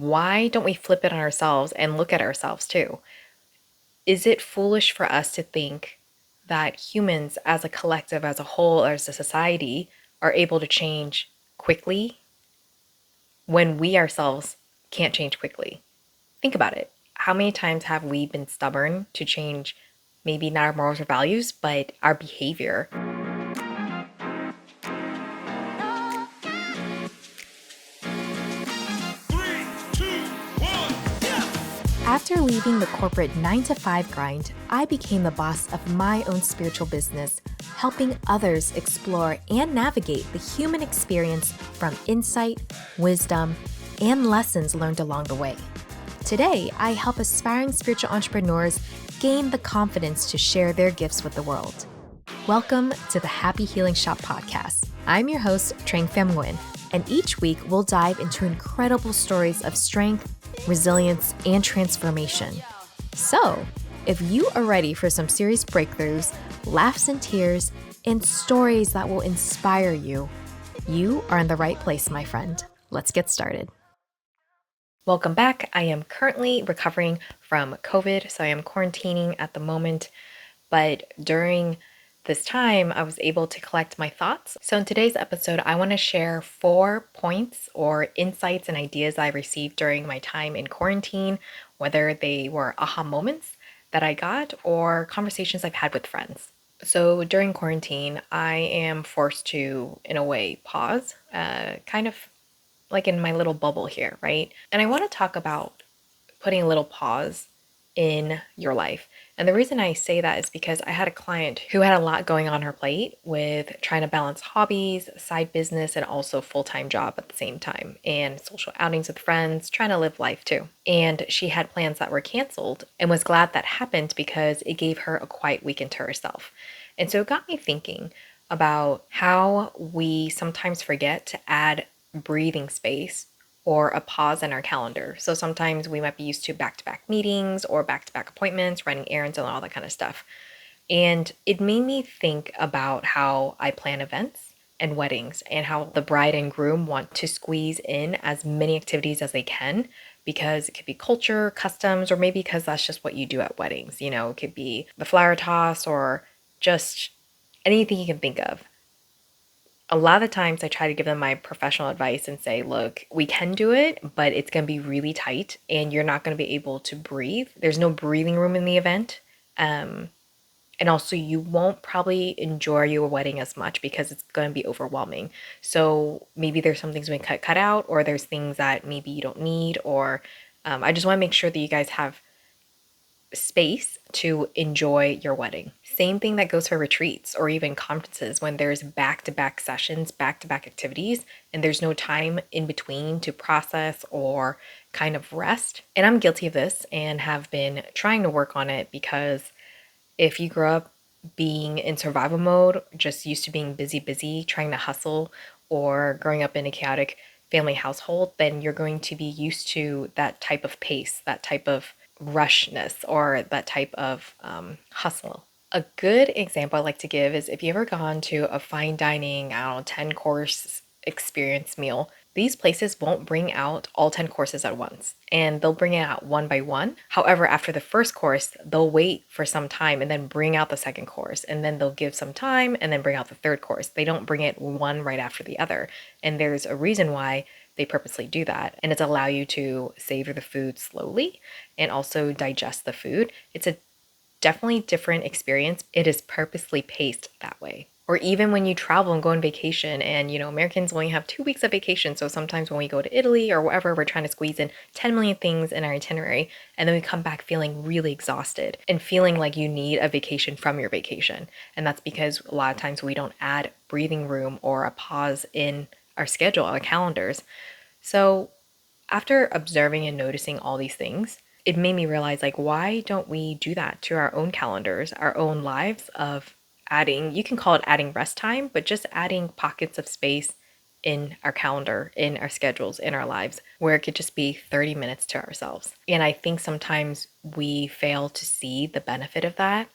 why don't we flip it on ourselves and look at ourselves too? Is it foolish for us to think that humans as a collective, as a whole, or as a society are able to change quickly when we ourselves can't change quickly? Think about it. How many times have we been stubborn to change maybe not our morals or values, but our behavior? After leaving the corporate 9-to-5 grind, I became the boss of my own spiritual business, helping others explore and navigate the human experience from insight, wisdom, and lessons learned along the way. Today, I help aspiring spiritual entrepreneurs gain the confidence to share their gifts with the world. Welcome to the Happy Healing Shop podcast. I'm your host, Trang Pham Nguyen, and each week we'll dive into incredible stories of strength, resilience, and transformation. So, if you are ready for some serious breakthroughs, laughs and tears, and stories that will inspire you, you are in the right place, my friend. Let's get started. Welcome back. I am currently recovering from COVID, so I am quarantining at the moment. But during this time, I was able to collect my thoughts. So in today's episode, I want to share 4 points or insights and ideas I received during my time in quarantine, whether they were aha moments that I got or conversations I've had with friends. So during quarantine, I am forced to, in a way, pause, kind of like in my little bubble here, right? And I want to talk about putting a little pause in your life. And the reason I say that is because I had a client who had a lot going on her plate with trying to balance hobbies, side business, and also full-time job at the same time, and social outings with friends, trying to live life too. And she had plans that were canceled and was glad that happened because it gave her a quiet weekend to herself. And so it got me thinking about how we sometimes forget to add breathing space or a pause in our calendar. So sometimes we might be used to back-to-back meetings or back-to-back appointments, running errands and all that kind of stuff. And it made me think about how I plan events and weddings and how the bride and groom want to squeeze in as many activities as they can because it could be culture, customs, or maybe because that's just what you do at weddings. It could be the flower toss or just anything you can think of. A lot of the times I try to give them my professional advice and say, look, we can do it, but it's going to be really tight and you're not going to be able to breathe. There's no breathing room in the event. And also you won't probably enjoy your wedding as much because it's going to be overwhelming. So maybe there's some things we can cut out, or there's things that maybe you don't need, or I just want to make sure that you guys have space to enjoy your wedding. Same thing that goes for retreats or even conferences when there's back-to-back sessions, back-to-back activities, and there's no time in between to process or kind of rest. And I'm guilty of this and have been trying to work on it because if you grow up being in survival mode, just used to being busy, trying to hustle, or growing up in a chaotic family household, then you're going to be used to that type of pace, that type of rushness, or that type of hustle. A good example I like to give is if you ever gone to a fine dining, 10-course experience meal, these places won't bring out all 10 courses at once, and they'll bring it out one by one. However, after the first course, they'll wait for some time and then bring out the second course, and then they'll give some time and then bring out the third course. They don't bring it one right after the other. And there's a reason why they purposely do that, and it's allow you to savor the food slowly and also digest the food. It's a definitely different experience. It is purposely paced that way. Or even when you travel and go on vacation, and Americans only have 2 weeks of vacation, so sometimes when we go to Italy or wherever, we're trying to squeeze in 10 million things in our itinerary, and then we come back feeling really exhausted and feeling like you need a vacation from your vacation. And that's because a lot of times we don't add breathing room or a pause in our schedule, our calendars. So after observing and noticing all these things, it made me realize, why don't we do that to our own calendars, our own lives, of adding, you can call it adding rest time, but just adding pockets of space in our calendar, in our schedules, in our lives, where it could just be 30 minutes to ourselves. And I think sometimes we fail to see the benefit of that,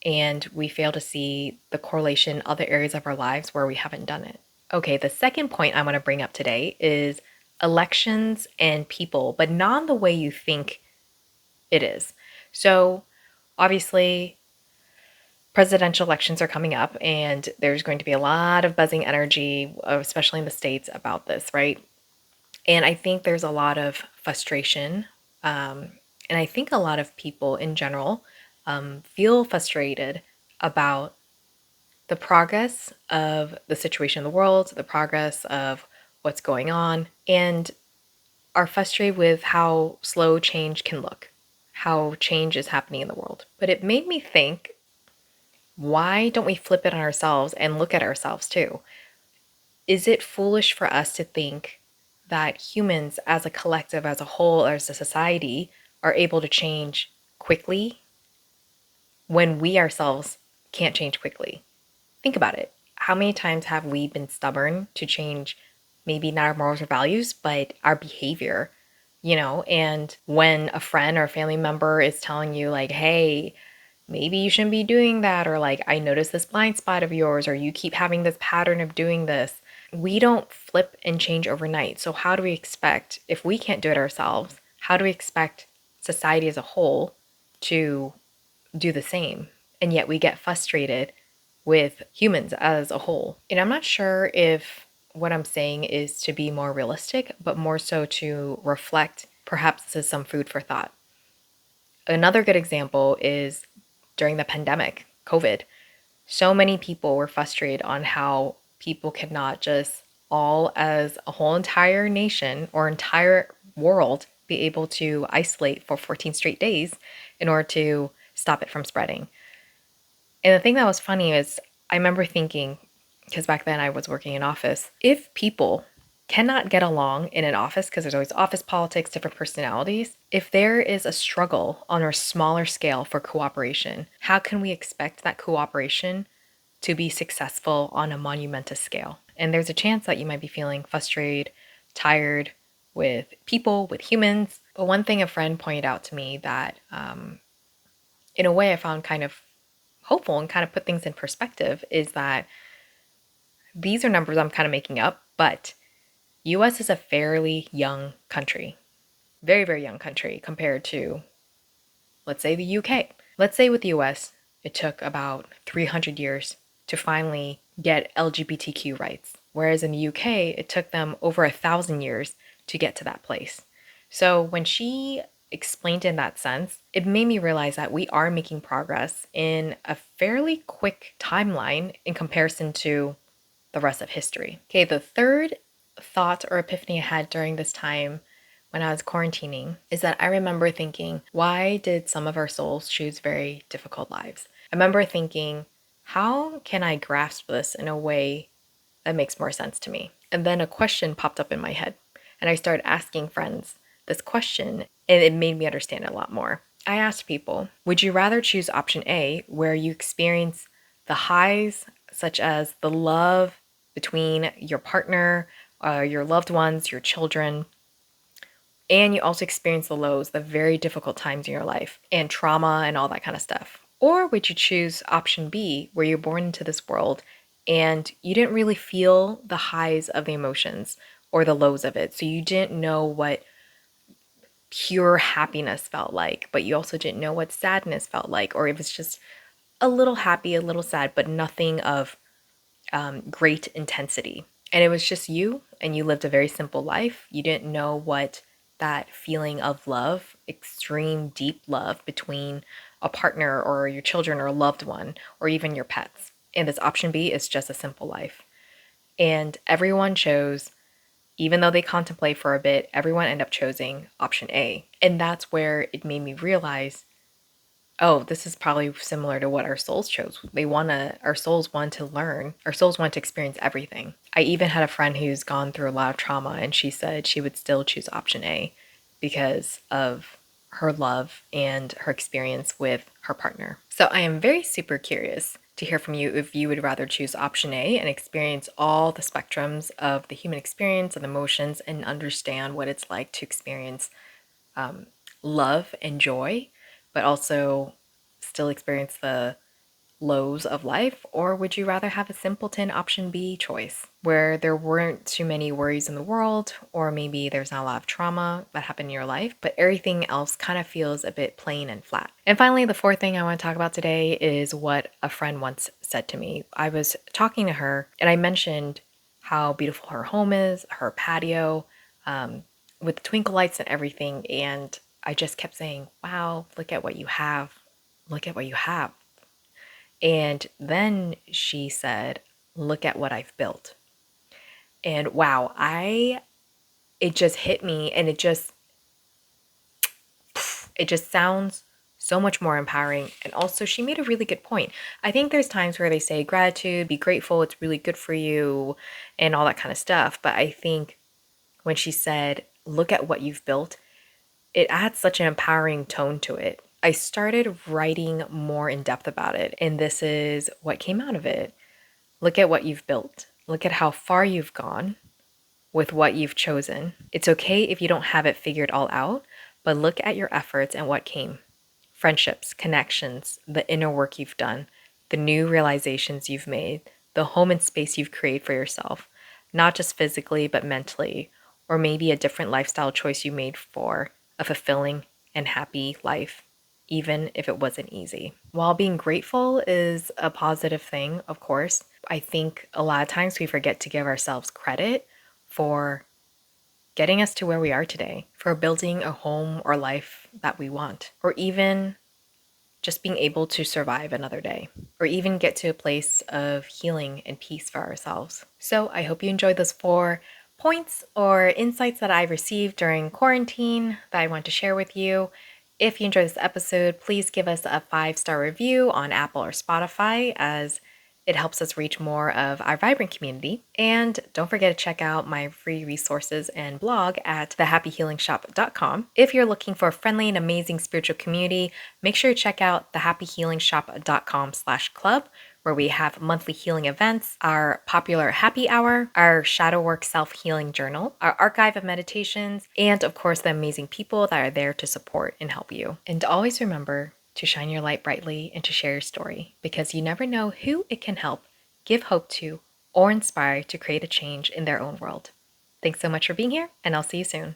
and we fail to see the correlation in other areas of our lives where we haven't done it. Okay, the second point I want to bring up today is elections and people, but not the way you think it is. So, obviously, presidential elections are coming up, and there's going to be a lot of buzzing energy, especially in the States, about this, right? And I think there's a lot of frustration. And I think a lot of people in general feel frustrated about the progress of the situation in the world, the progress of what's going on, and are frustrated with how slow change can look, how change is happening in the world. But it made me think, why don't we flip it on ourselves and look at ourselves too? Is it foolish for us to think that humans as a collective, as a whole, or as a society are able to change quickly when we ourselves can't change quickly? Think about it. How many times have we been stubborn to change maybe not our morals or values, but our behavior? And when a friend or a family member is telling you, like, hey, maybe you shouldn't be doing that, or like, I noticed this blind spot of yours, or you keep having this pattern of doing this, we don't flip and change overnight. So, how do we expect, if we can't do it ourselves, how do we expect society as a whole to do the same? And yet we get frustrated with humans as a whole. And I'm not sure if what I'm saying is to be more realistic, but more so to reflect. Perhaps this is some food for thought. Another good example is during the pandemic, COVID. So many people were frustrated on how people could not just all as a whole entire nation or entire world be able to isolate for 14 straight days in order to stop it from spreading. And the thing that was funny is I remember thinking, because back then I was working in office, if people cannot get along in an office because there's always office politics, different personalities, if there is a struggle on a smaller scale for cooperation, how can we expect that cooperation to be successful on a monumentous scale? And there's a chance that you might be feeling frustrated, tired with people, with humans. But one thing a friend pointed out to me that, in a way, I found kind of hopeful and kind of put things in perspective is that these are numbers I'm kind of making up, but US is a fairly young country. Very, very young country compared to, let's say, the UK. Let's say with the US, it took about 300 years to finally get LGBTQ rights, whereas in the UK, it took them over 1,000 years to get to that place. So when she explained in that sense, it made me realize that we are making progress in a fairly quick timeline in comparison to the rest of history. Okay, the third thought or epiphany I had during this time when I was quarantining is that I remember thinking, why did some of our souls choose very difficult lives? I remember thinking, how can I grasp this in a way that makes more sense to me? And then a question popped up in my head, and I started asking friends this question, and it made me understand it a lot more. I asked people, would you rather choose option A, where you experience the highs, such as the love between your partner, your loved ones, your children, and you also experience the lows, the very difficult times in your life, and trauma and all that kind of stuff? Or would you choose option B, where you're born into this world and you didn't really feel the highs of the emotions or the lows of it? So you didn't know what pure happiness felt like, but you also didn't know what sadness felt like, or it was just a little happy, a little sad, but nothing of great intensity. And it was just you, and you lived a very simple life. You didn't know what that feeling of love, extreme, deep love between a partner or your children or a loved one or even your pets. And this option B is just a simple life. And everyone chose, even though they contemplate for a bit, everyone ended up choosing option A. And that's where it made me realize, oh, this is probably similar to what our souls chose. Our souls want to learn, our souls want to experience everything. I even had a friend who's gone through a lot of trauma, and she said she would still choose option A because of her love and her experience with her partner. So I am very super curious to hear from you if you would rather choose option A and experience all the spectrums of the human experience and emotions and understand what it's like to experience love and joy, but also still experience the lows of life, or would you rather have a simpleton option B choice where there weren't too many worries in the world, or maybe there's not a lot of trauma that happened in your life, but everything else kind of feels a bit plain and flat? And finally, the fourth thing I want to talk about today is what a friend once said to me. I was talking to her and I mentioned how beautiful her home is, her patio, with the twinkle lights and everything. And I just kept saying, wow, look at what you have. Look at what you have. And then she said, look at what I've built. And wow, it just hit me, and it just sounds so much more empowering. And also, she made a really good point. I think there's times where they say gratitude, be grateful, it's really good for you, and all that kind of stuff. But I think when she said, look at what you've built, it adds such an empowering tone to it. I started writing more in depth about it, and this is what came out of it. Look at what you've built. Look at how far you've gone with what you've chosen. It's okay if you don't have it figured all out, but look at your efforts and what came. Friendships, connections, the inner work you've done, the new realizations you've made, the home and space you've created for yourself, not just physically, but mentally, or maybe a different lifestyle choice you made for a fulfilling and happy life, even if it wasn't easy. While being grateful is a positive thing, of course, I think a lot of times we forget to give ourselves credit for getting us to where we are today, for building a home or life that we want, or even just being able to survive another day, or even get to a place of healing and peace for ourselves. So I hope you enjoyed those 4 points or insights that I received during quarantine that I want to share with you. If you enjoyed this episode, please give us a 5-star review on Apple or Spotify, as it helps us reach more of our vibrant community. And don't forget to check out my free resources and blog at thehappyhealingshop.com. If you're looking for a friendly and amazing spiritual community, make sure to check out thehappyhealingshop.com/club, where we have monthly healing events, our popular happy hour, our shadow work self-healing journal, our archive of meditations, and of course the amazing people that are there to support and help you. And always remember to shine your light brightly and to share your story, because you never know who it can help, give hope to, or inspire to create a change in their own world. Thanks so much for being here, and I'll see you soon.